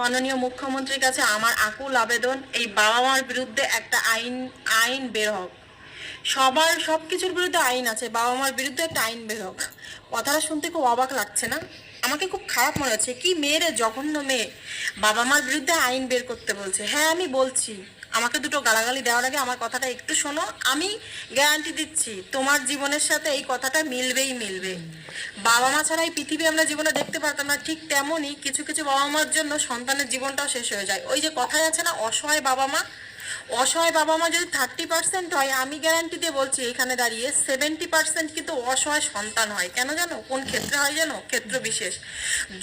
মাননীয় মুখ্যমন্ত্রীর কাছে আমার আকুল আবেদন, এই বাবা মার বিরুদ্ধে একটা আইন বের হোক। সব কিছুর বিরুদ্ধে আইন আছে, বাবা মার বিরুদ্ধে একটা আইন বের হোক। কথাটা শুনতে খুব অবাক লাগছে না? আমাকে খুব খারাপ মনে হচ্ছে। কি মেয়েরে, জঘন্য মেয়ে, বাবা মার বিরুদ্ধে আইন বের করতে বলছে। হ্যাঁ, আমি বলছি, আমাকে দুটো গালাগালি দেওয়ার আগে আমার কথাটা একটু শোনো। আমি গ্যারান্টি দিচ্ছি তোমার জীবনের সাথে এই কথাটা মিলবে। বাবা মা ছাড়া এই পৃথিবী আমরা জীবনে দেখতে পারতাম না, ঠিক তেমনই কিছু কিছু বাবা মার জন্য সন্তানের জীবনটাও শেষ হয়ে যায়। ওই যে কথায় আছে না, অসহায় বাবা মা যদি 30% হয়, আমি গ্যারান্টি দিয়ে বলছি এখানে দাঁড়িয়ে 70% কিন্তু অসহায় সন্তান হয়। কেন জানো? কোন ক্ষেত্রে হয় জানো? ক্ষেত্র বিশেষ।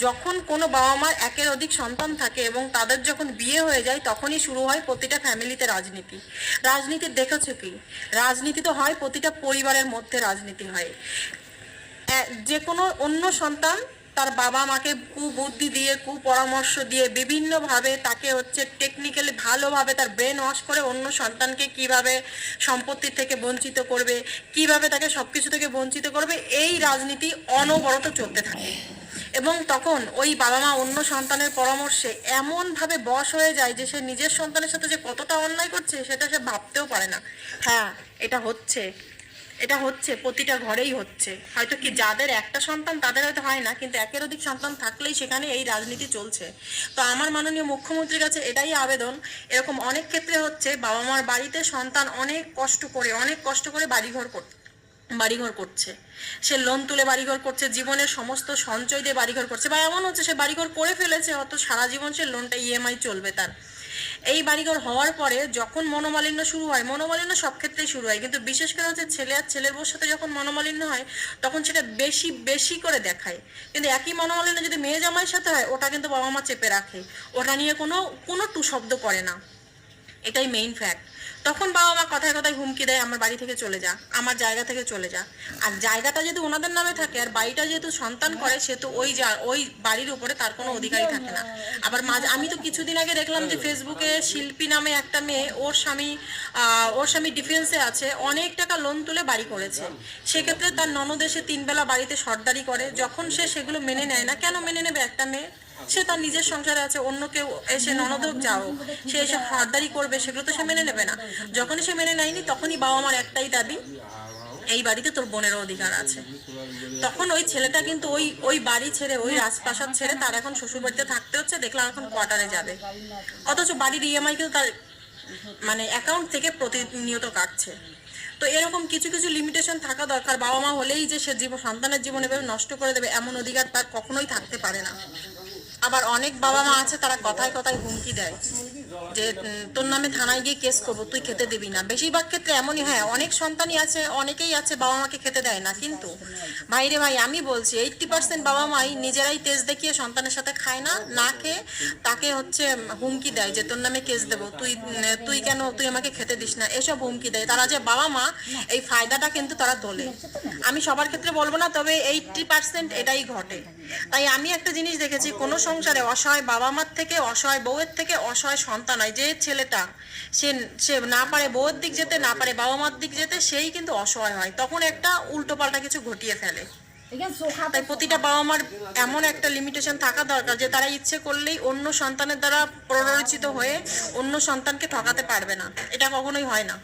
যখন কোনো বাবা মার একের অধিক সন্তান থাকে এবং তাদের যখন বিয়ে হয়ে যায়, তখনই শুরু হয় প্রতিটা ফ্যামিলিতে রাজনীতি দেখেছো কি? রাজনীতি তো হয় প্রতিটা পরিবারের মধ্যে, রাজনীতি হয়। যে কোনো অন্য সন্তান তার বাবা মাকে কুবুদ্ধি দিয়ে, কুপরামর্শ দিয়ে, বিভিন্নভাবে তাকে টেকনিক্যালি ভালোভাবে তার ব্রেন ওয়াশ করে অন্য সন্তানকে কিভাবে সম্পত্তি থেকে বঞ্চিত করবে, কিভাবে তাকে সব কিছু থেকে বঞ্চিত করবে, এই রাজনীতি অনবরত চলতে থাকে। এবং তখন ওই বাবা মা অন্য সন্তানের পরামর্শে এমনভাবে বশ হয়ে যায় যে সে নিজের সন্তানের সাথে যে কতটা অন্যায় করছে সেটা সে ভাবতেও পারে না। হ্যাঁ, এটা হচ্ছে প্রতিটা ঘরেই হচ্ছে। হয়তো কি যাদের একটা সন্তান তাদের হয়তো হয় না, কিন্তু একের অধিক সন্তান থাকলেই সেখানে এই রাজনীতি চলছে। তো আমার মাননীয় মুখ্যমন্ত্রীর কাছে এটাই আবেদন। এরকম অনেক ক্ষেত্রে হচ্ছে, বাবা মার বাড়িতে সন্তান অনেক কষ্ট করে বাড়িঘর করছে। সে লোন তুলে বাড়িঘর করছে, জীবনের সমস্ত সঞ্চয় দিয়ে বাড়িঘর করছে, বা এমন হচ্ছে সে বাড়িঘর করে ফেলেছে, অত সারা জীবন সে লোনটা ইএমআই চলবে তার। এই বাড়িঘর হওয়ার পরে যখন মনোমালিন্য শুরু হয়, মনোমালিন্য সব ক্ষেত্রেই শুরু হয়, কিন্তু বিশেষ করে হচ্ছে ছেলে আর ছেলের বউর সাথে যখন মনোমালিন্য হয়, তখন সেটা বেশি বেশি করে দেখায়। কিন্তু একই মনোমালিন্য যদি মেয়ে জামাইয়ের সাথে হয়, ওটা কিন্তু বাবা মা চেপে রাখে, ওটা নিয়ে কোনো টু শব্দ করে না। এটাই মেইন ফ্যাক্ট। তখন বাবা মা কথায় কথায় হুমকি দেয়, আমার বাড়ি থেকে চলে যা, আমার জায়গা থেকে চলে যা। আর জায়গাটা যদি ওনাদের নামে থাকে, আর বাড়িটা যেহেতু সন্তান করে, সেহেতু ওই বাড়ির উপরে তার কোনো অধিকারই থাকে না। আবার আমি তো কিছুদিন আগে দেখলাম যে ফেসবুকে শিল্পী নামে একটা মেয়ে, ওর স্বামী ডিফেন্সে আছে, অনেক টাকা লোন তুলে বাড়ি করেছে। সেক্ষেত্রে তার ননদ এসে 3 বেলা বাড়িতে সর্দারি করে, যখন সে সেগুলো মেনে নেয় না। কেন মেনে নেবে একটা মেয়ে? সে তার নিজের সংসারে আছে, অন্য কেউ এসে ননদ হোক যাও, সে এসে হাতদারি করবে, সেগুলো তো সে মেনে নেবে না। যখনই সে মেনে নেয়নি, তখনই বাবা মার একটাই দাবি, এই বাড়িতে তোর বোনেরও অধিকার আছে। তখন ওই ছেলেটা কিন্তু ওই বাড়ি ছেড়ে, ওই রাজপ্রাসাদ ছেড়ে তার এখন শ্বশুর বাড়িতে থাকতে হচ্ছে। দেখলাম এখন কোয়ার্টারে যাবে, অথচ বাড়ির ইএমআই কিন্তু তার অ্যাকাউন্ট থেকে প্রতিনিয়ত কাটছে। তো এরকম কিছু কিছু লিমিটেশন থাকা দরকার। বাবা মা হলেই যে সে সন্তানের জীবন এভাবে নষ্ট করে দেবে, এমন অধিকার তার কখনোই থাকতে পারে না। আবার অনেক বাবা মা আছে, তারা কথায় কথায় হুমকি দেয় যে তোর নামে থানায় গিয়ে কেস করবো, তুই খেতে দিবি না। বেশিরভাগ ক্ষেত্রে এমনই হয়। অনেক সন্তানই আছে, অনেকেই আছে বাবা মাকে খেতে দেয় না, কিন্তু ভাইরে ভাই, আমি বলছি 80% বাবা মাই নিজেরাই তেজ দেখিয়ে সন্তানের সাথে খায় না, না খেয়ে তাকে হুমকি দেয় যে তোর নামে কেস দেবো, তুই আমাকে খেতে দিস না, এসব হুমকি দেয়। তারা যে বাবা মা, এই ফায়দাটা কিন্তু তারা তোলে। আমি সবার ক্ষেত্রে বলবো না, তবে 80% এটাই ঘটে। তাই আমি একটা জিনিস দেখেছি, কোনো সংসারে অসহায় বাবা মার থেকে, অসহায় বউয়ের থেকে অসহায় সন্তান হয়। যে ছেলেটা সে সে না পারে বউয়ের দিক যেতে, না পারে বাবা মার দিক যেতে, সেই কিন্তু অসহায় হয়, তখন একটা উল্টোপাল্টা কিছু ঘটিয়ে ফেলে। তাই প্রতিটা বাবা মার এমন একটা লিমিটেশন থাকা দরকার যে তারা ইচ্ছে করলেই অন্য সন্তানের দ্বারা প্ররোচিত হয়ে অন্য সন্তানকে ঠকাতে পারবে না। এটা কখনোই হয় না।